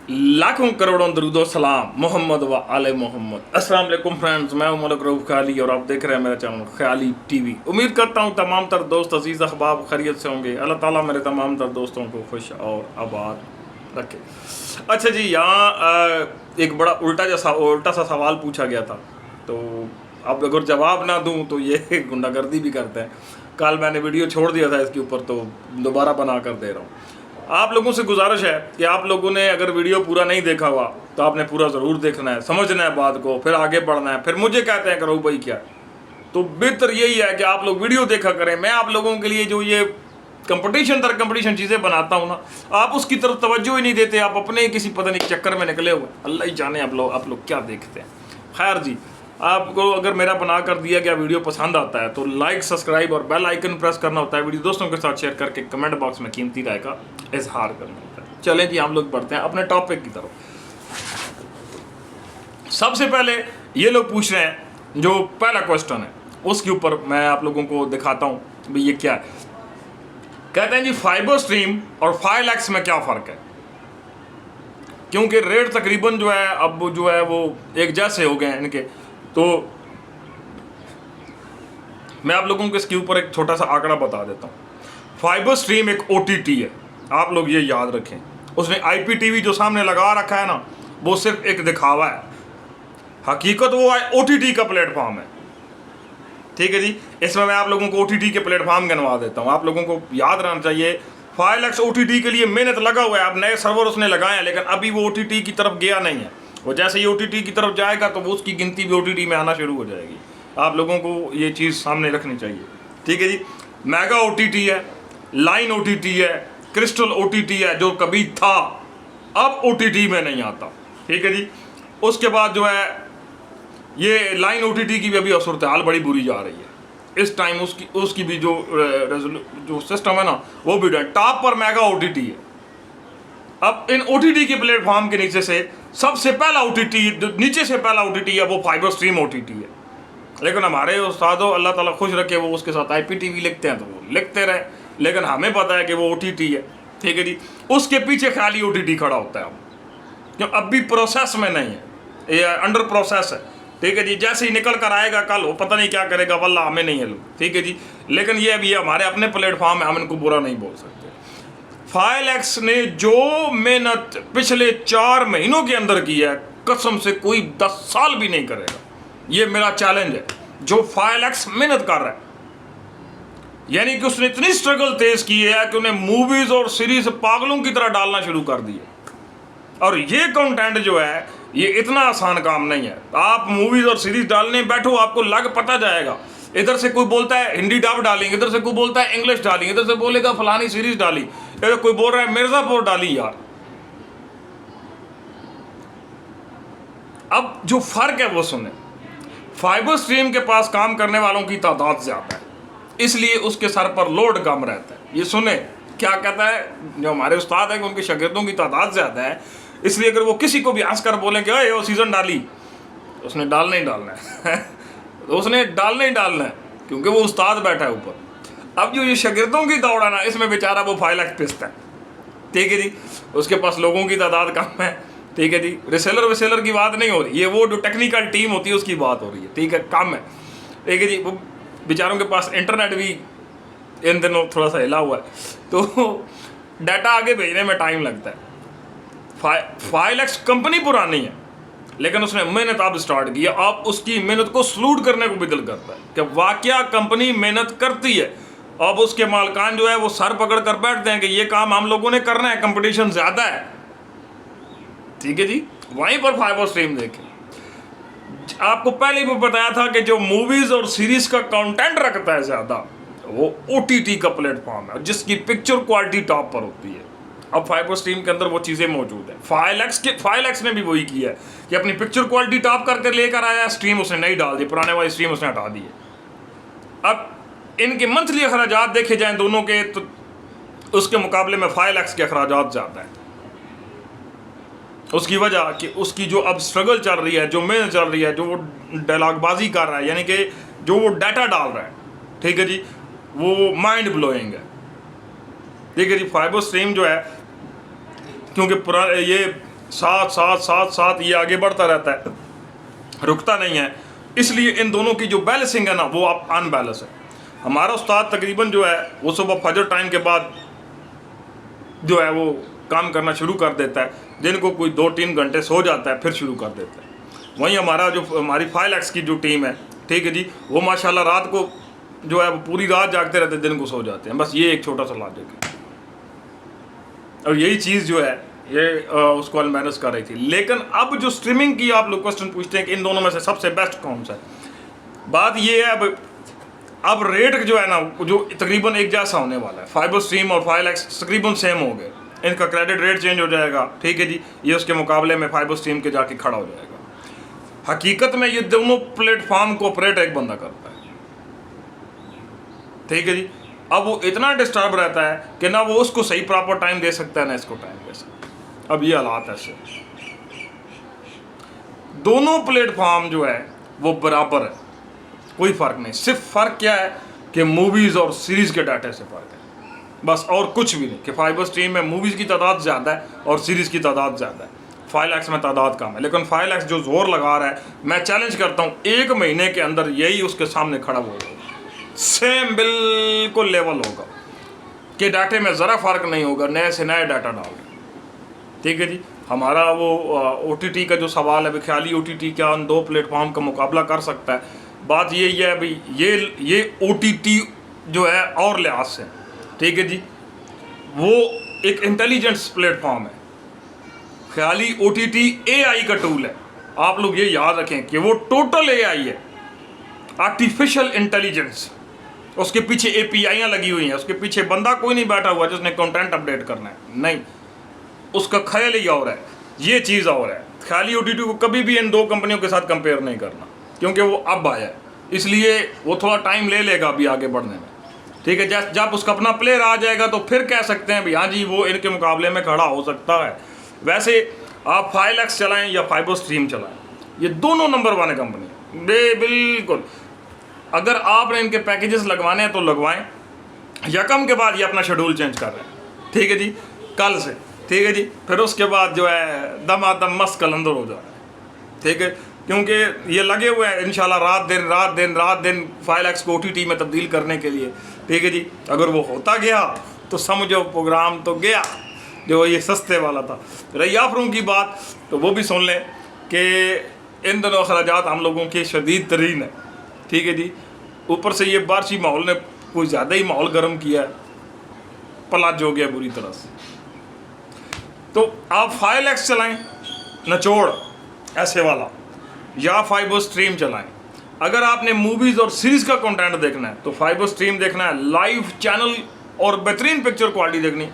लाखों करोड़ों दरूदो सलाम मोहम्मद व आले मोहम्मद। अस्सलाम वालेकुम फ्रेंड्स, मैं हूं मलिक रऊफ ख्याली और आप देख रहे हैं मेरा चैनल ख्याली टीवी। उम्मीद करता हूं तमाम तर दोस्त अजीज़ अहबाब खैरियत से होंगे। अल्लाह ताला मेरे तमाम तर दोस्तों को खुश और आबाद रखे। अच्छा जी, यहाँ एक बड़ा उल्टा सा सवाल पूछा गया था, तो अब अगर जवाब ना दूं तो ये गुंडागर्दी भी करते हैं। कल मैंने वीडियो छोड़ दिया था इसके ऊपर, तो दोबारा बना कर दे रहा हूँ। आप लोगों से गुजारिश है कि आप लोगों ने अगर वीडियो पूरा नहीं देखा हुआ तो आपने पूरा ज़रूर देखना है, समझना है बात को, फिर आगे बढ़ना है। फिर मुझे कहते हैं करो भाई क्या, तो बेहतर यही है कि आप लोग वीडियो देखा करें। मैं आप लोगों के लिए जो ये कंपटीशन चीज़ें बनाता हूँ ना, आप उसकी तरफ तवज्जो ही नहीं देते। आप अपने किसी पता नहीं चक्कर में निकले हुए, अल्लाह ही जाने आप लोग क्या देखते हैं। खैर जी, आपको अगर मेरा बना कर दिया गया वीडियो पसंद आता है तो लाइक, सब्सक्राइब और बेल आइकन प्रेस करना होता है। वीडियो दोस्तों के साथ शेयर करके कमेंट बॉक्स में कीमती राय का इजहार करना होता है। चलें जी, हम लोग बढ़ते हैं अपने टॉपिक की तरफ। सबसे पहले ये लोग पूछ रहे हैं, जो पहला क्वेश्चन है उसके ऊपर मैं आप लोगों को दिखाता हूँ भाई ये क्या है। कहते हैं जी फाइबर स्ट्रीम और फाइलएक्स में क्या फ़र्क है, क्योंकि रेट तकरीबन जो है अब जो है वो एक जैसे हो गए हैं इनके। तो मैं आप लोगों को इसके ऊपर एक छोटा सा आंकड़ा बता देता हूँ। फाइबर स्ट्रीम एक ओटीटी है, आप लोग ये याद रखें। उसने आईपीटीवी जो सामने लगा रखा है ना, वो सिर्फ एक दिखावा है, हकीकत वो ओटीटी का प्लेटफॉर्म है। ठीक है जी, इसमें मैं आप लोगों को ओटीटी के प्लेटफॉर्म गिनवा देता हूँ। आप लोगों को याद रहना चाहिए, फाइलएक्स ओटीटी के लिए मेहनत लगा हुआ है। अब नए सर्वर उसने लगाए हैं, लेकिन अभी वो ओटीटी की तरफ गया नहीं है। वो जैसे ही ओटीटी की तरफ जाएगा तो वो उसकी गिनती भी ओटीटी में आना शुरू हो जाएगी। आप लोगों को ये चीज़ सामने रखनी चाहिए। ठीक है जी, मेगा ओटीटी है, लाइन ओटीटी है, क्रिस्टल ओटीटी है जो कभी था, अब ओटीटी में नहीं आता। ठीक है जी, उसके बाद जो है ये लाइन ओटीटी की भी अभी सूरत हाल बड़ी बुरी जा रही है इस टाइम। उसकी भी जो सिस्टम है ना, वो भी टॉप पर मेगा ओटीटी है। अब इन ओटीटी के प्लेटफॉर्म के नीचे से सबसे पहला ओटीटी, नीचे से पहला ओटीटी है वो फाइबर स्ट्रीम ओटीटी है। लेकिन हमारे उस्तादों अल्लाह ताला खुश रखे, वो उसके साथ आईपीटीवी लिखते हैं तो वो लिखते रहे, लेकिन हमें पता है कि वो ओटीटी है। ठीक है जी, उसके पीछे खाली ओटीटी खड़ा होता है अब, क्यों अब भी प्रोसेस में नहीं है, ये अंडर प्रोसेस है। ठीक है जी, जैसे ही निकल कर आएगा कल, वो पता नहीं क्या करेगा, वल्लाह हमें नहीं है लोग। ठीक है जी, लेकिन ये अभी हमारे अपने प्लेटफॉर्म है, हम इनको बुरा नहीं बोल सकते। फाइलएक्स ने जो मेहनत पिछले 4 महीनों के अंदर की है, कसम से कोई 10 साल भी नहीं करेगा। ये मेरा चैलेंज है, जो फाइलएक्स मेहनत कर रहा है, यानी कि उसने इतनी स्ट्रगल तेज की है कि उन्हें मूवीज और सीरीज पागलों की तरह डालना शुरू कर दिया। और ये कंटेंट जो है ये इतना आसान काम नहीं है। आप मूवीज और सीरीज डालने बैठो, आपको लग पता जाएगा। इधर से कोई बोलता है हिंदी डब डालेंगे, इधर से कोई बोलता है इंग्लिश डालेंगे, इधर से बोलेगा फलानी सीरीज डाली, इधर कोई बोल रहा है मिर्जापुर डाली। यार अब जो फर्क है वो सुने। फाइबर स्ट्रीम के पास काम करने वालों की तादाद ज्यादा है, इसलिए उसके सर पर लोड कम रहता है। ये सुने क्या कहता है जो हमारे उस्ताद है कि उनके शागिर्दों की तादाद ज्यादा है, इसलिए अगर वो किसी को भी हंस कर बोलें कि अरे वो सीजन डाली, तो उसने डालना ही डालना है तो उसने डालना ही डालना है, क्योंकि वो उस्ताद बैठा है ऊपर। अब जो ये शागिर्दों की दौड़ है ना, इसमें बेचारा वो फाइलएक्स पिसता है। ठीक है जी, उसके पास लोगों की तादाद कम है। ठीक है जी, रिसेलर की बात नहीं हो रही, ये वो जो टेक्निकल टीम होती है उसकी बात हो रही है। ठीक है, कम है। ठीक है जी, वो बेचारों के पास इंटरनेट भी इन दिनों थोड़ा सा हिला हुआ है, तो डाटा आगे भेजने में टाइम लगता है। फाइलएक्स कंपनी पुरानी है, लेकिन उसने मेहनत अब स्टार्ट की है। अब उसकी मेहनत को सलूट करने को भी दिल करता है कि वाकया कंपनी मेहनत करती है। अब उसके मालकान जो है वो सर पकड़ कर बैठते हैं कि ये काम हम लोगों ने करना है, कंपटीशन ज़्यादा है। ठीक है जी, वहीं पर फाइबर स्ट्रीम देखें। आपको पहले भी बताया था कि जो मूवीज़ और सीरीज़ का कंटेंट रखता है ज़्यादा, वो ओटीटी का प्लेटफॉर्म है जिसकी पिक्चर क्वालिटी टॉप पर होती है। अब फाइबर स्ट्रीम के अंदर वो चीज़ें मौजूद है। फाइलएक्स ने भी वही किया है कि अपनी पिक्चर क्वालिटी टॉप करके लेकर आया, स्ट्रीम उसने नहीं डाल दी, पुराने वाली स्ट्रीम उसने हटा दी है। अब इनके मंथली अखराजात देखे जाएं दोनों के, तो उसके मुकाबले में फाइलएक्स के अखराजात ज़्यादा हैं। उसकी वजह कि उसकी जो अब स्ट्रगल चल रही है, जो मेहनत चल रही है, जो वो डायलॉगबाजी कर रहा है, यानी कि जो वो डाटा डाल रहा है, ठीक है जी, वो माइंड ब्लोइंग है। ठीक है जी, फाइबर स्ट्रीम जो है, क्योंकि ये साथ साथ साथ साथ ये आगे बढ़ता रहता है, रुकता नहीं है। इसलिए इन दोनों की जो बैलेंसिंग है ना वो आप अनबैलेंस है। हमारा उस्ताद तकरीबन जो है वो सुबह फजर टाइम के बाद जो है वो काम करना शुरू कर देता है, दिन को कोई 2-3 घंटे सो जाता है, फिर शुरू कर देता है। वहीं हमारी 5 की जो टीम है, ठीक है जी, वो माशाल्लाह रात को जो है वो पूरी रात जागते रहते हैं, दिन को सो जाते हैं। बस ये एक छोटा सा लॉजिक है, और यही चीज़ जो है ये उसको अनबैलेंस कर रही थी। लेकिन अब जो स्ट्रीमिंग की आप लोग क्वेश्चन पूछते हैं कि इन दोनों में से सबसे बेस्ट कौन सा है, बात ये है अब रेट जो है ना जो तकरीबन एक जैसा होने वाला है। फाइबर स्ट्रीम और 5 तकरीबन सेम हो गए, इनका क्रेडिट रेट चेंज हो जाएगा, ठीक है जी, ये उसके मुकाबले में फाइबर स्ट्रीम के जाके खड़ा हो जाएगा। हकीकत में ये दोनों प्लेटफॉर्म को ऑपरेट एक बंदा करता है, ठीक है जी। अब वो इतना डिस्टर्ब रहता है कि ना वो उसको सही प्रॉपर टाइम दे सकता है ना इसको टाइम दे सकता है। अब ये हालात ऐसे, दोनों प्लेटफॉर्म जो है वो बराबर है, कोई फ़र्क नहीं। सिर्फ फ़र्क क्या है कि मूवीज़ और सीरीज़ के डाटे से फ़र्क है, बस, और कुछ भी नहीं। कि फाइबर स्ट्रीम में मूवीज़ की तादाद ज़्यादा है और सीरीज़ की तादाद ज़्यादा है, 5 में तादाद कम है। लेकिन 5 जो जोर लगा रहा है, मैं चैलेंज करता हूँ 1 महीने के अंदर यही उसके सामने खड़ा होगा, सेम बिल्कुल लेवल होगा, कि डाटे में ज़रा फ़र्क नहीं होगा, नए से नए डाटा डाल, ठीक है जी। हमारा वो OTT का जो सवाल है, ख्याली OTT क्या उन 2 प्लेटफॉर्म का मुकाबला कर सकता है? बात यही है भाई, ये OTT जो है और लिहाज से, ठीक है जी, वो एक इंटेलिजेंस प्लेटफॉर्म है। ख्याली OTT AI का टूल है। आप लोग ये याद रखें कि वो टोटल AI है, आर्टिफिशियल इंटेलिजेंस। उसके पीछे API लगी हुई हैं, उसके पीछे बंदा कोई नहीं बैठा हुआ जिसने कंटेंट अपडेट करना है, नहीं, उसका ख्याल ही और है, ये चीज़ और है। ख्याली OTT को कभी भी इन 2 कंपनियों के साथ कंपेयर नहीं करना, क्योंकि वो अब आया है, इसलिए वो थोड़ा टाइम ले लेगा अभी आगे बढ़ने में, ठीक है। जब उसका अपना प्लेयर आ जाएगा तो फिर कह सकते हैं भाई हाँ जी वो इनके मुकाबले में खड़ा हो सकता है। वैसे आप 5 चलाएं या फाइबर स्ट्रीम चलाएं, ये दोनों नंबर 1 कंपनी बिल्कुल। अगर आपने इनके पैकेजेस लगवाने हैं तो लगवाएं। यकम के बाद ये अपना शेड्यूल चेंज कर रहे हैं, ठीक है जी, कल से, ठीक है जी। फिर उसके बाद जो है दमादम मस्त कलंदर हो जा रहा है, ठीक है, क्योंकि ये लगे हुए हैं इंशाल्लाह रात दिन 5 को OTT में तब्दील करने के लिए, ठीक है जी। अगर वो होता गया तो समझो प्रोग्राम तो गया जो ये सस्ते वाला था। रही ऑफरों की बात तो वो भी सुन लें कि इन दोनों अखराजात हम लोगों के शदीद तरीन है, ठीक है जी। ऊपर से ये बारिशी माहौल ने कुछ ज़्यादा ही माहौल गर्म किया है, पलाज हो गया बुरी तरह से। तो आप 5 चलाएं नचोड़ ऐसे वाला, या फाइबर स्ट्रीम चलाएं। अगर आपने मूवीज़ और सीरीज़ का कंटेंट देखना है तो फाइबर स्ट्रीम देखना है, लाइव चैनल और बेहतरीन पिक्चर क्वालिटी देखनी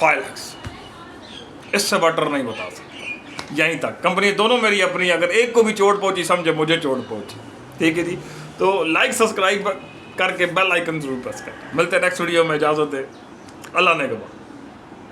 5 इससे बेटर नहीं बता सकता। यहीं तक कंपनी दोनों मेरी अपनी, अगर एक को भी चोट पहुंची समझे मुझे चोट पहुंची, ठीक है जी। तो लाइक सब्सक्राइब करके बेल आइकन जरूर प्रेस करें। मिलते हैं नेक्स्ट वीडियो में, इजाज़त है, अल्लाह ने के बाद।